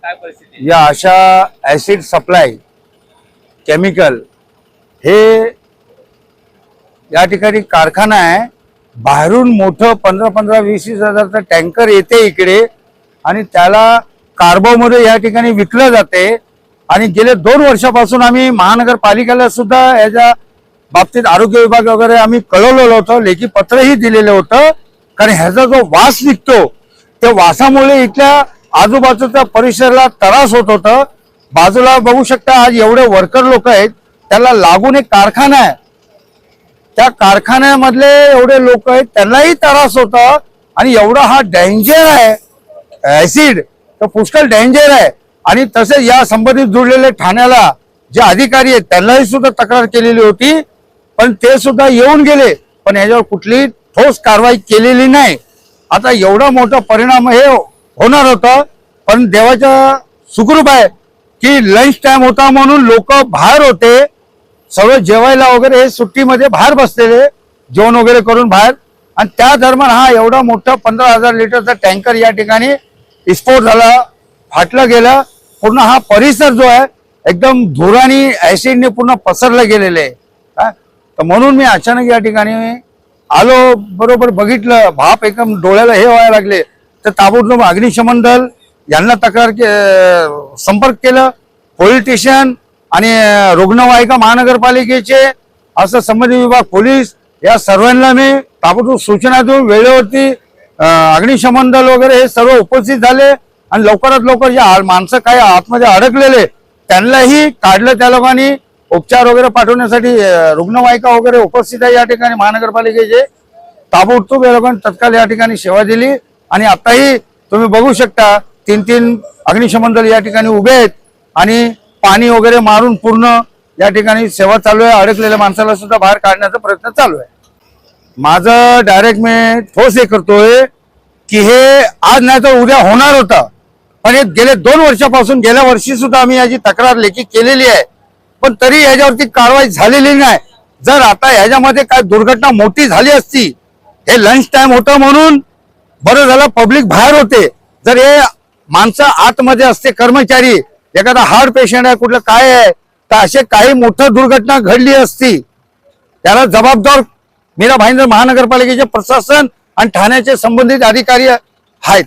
काय परिस्थिती या अशा ऍसिड सप्लाय केमिकल हे या ठिकाणी कारखाना आहे, बाहेरून मोठं 15-20 हजारचा टँकर येते इकडे आणि त्याला कार्बोमध्ये या ठिकाणी विकलं जाते। आणि गेले 2 वर्षापासून आम्ही महानगरपालिकेला सुद्धा याच्या बाबतीत आरोग्य विभाग वगैरे आम्ही कळवलेलं होतं, लेखी पत्रही दिलेलं होतं। कारण ह्याचा जो वास निघतो त्या वासामुळे इथल्या आजूबाजूच्या परिसराला त्रास होत होता। बाजूला बघू शकता आज एवढे वर्कर लोक आहेत, त्याला लागून एक कारखाना आहे, त्या कारखान्यामधले एवढे लोक आहेत त्यांनाही त्रास होता। आणि एवढा हा डेंजर आहे ऍसिड, तर पुष्कळ डेंजर आहे। आणि तसेच या संबंधित जुळलेले ठाण्याला जे अधिकारी आहेत त्यांनाही सुद्धा तक्रार केलेली होती, पण ते सुद्धा येऊन गेले, पण याच्यावर कुठलीही ठोस कारवाई केलेली नाही। आता एवढा मोठा परिणाम हे होणार होता, पण देवाचा सुखरूप आहे की लंच टाइम होता म्हणून लोक बाहेर होते, सगळं जेवायला वगैरे हे सुट्टीमध्ये बाहेर बसलेले, जेवण वगैरे करून बाहेर। आणि त्या दरम्यान हा एवढा मोठा 15,000 लिटरचा टँकर या ठिकाणी विस्फोट झाला, फाटलं गेलं। पूर्ण हा परिसर जो आहे एकदम धुराने ऍसिडने पूर्ण पसरला गेलेले आहे। तर म्हणून मी अचानक या ठिकाणी आलो, बरोबर बघितलं, भाप एकदम डोळ्याला हे व्हायला लागले, तर ताबडतोब अग्निशमन दल यांना संपर्क केलं, पोलीस स्टेशन आणि रुग्णवाहिका महानगरपालिकेचे असं संबंधित विभाग पोलीस या सर्वांना मी ताबडतोब सूचना देऊन वेळेवरती अग्निशमन दल वगैरे हे सर्व उपस्थित झाले। आणि लवकरात लवकर जे माणसं काही आतमध्ये अडकलेले त्यांनाही काढलं, त्या लोकांनी उपचार वगैरे पाठवण्यासाठी रुग्णवाहिका वगैरे उपस्थित आहे या ठिकाणी महानगरपालिकेचे। ताबडतोब या लोकांनी तत्काळ या ठिकाणी सेवा दिली। आणि आताही तुम्ही बघू शकता 3-3 अग्निशमन दल या ठिकाणी उभे आहेत आणि पाणी वगैरे मारून पूर्ण या ठिकाणी सेवा चालू आहे। अडकलेल्या माणसाला सुद्धा बाहेर काढण्याचा प्रयत्न चालू आहे। माझं डायरेक्ट मी ठोस हे करतोय की हे आज नाही तर उद्या होणार होतं, पण हे गेले 2 वर्षापासून, गेल्या वर्षी सुद्धा आम्ही याची तक्रार लेखी केलेली आहे, पण तरी याच्यावरती कारवाई झालेली नाही। जर आता ह्याच्यामध्ये काय दुर्घटना मोठी झाली असती, हे लंच टाइम होतं म्हणून बरं झालं, पब्लिक बाहेर होते, जर हे माणसं आतमध्ये असते, कर्मचारी, एखादा हार्ट पेशंट आहे, कुठलं काय आहे, तर असे काही मोठं दुर्घटना घडली असती, त्याला जबाबदार मीरा भाईंदर महानगरपालिकेचे प्रशासन आणि ठाण्याचे संबंधित अधिकारी आहेत।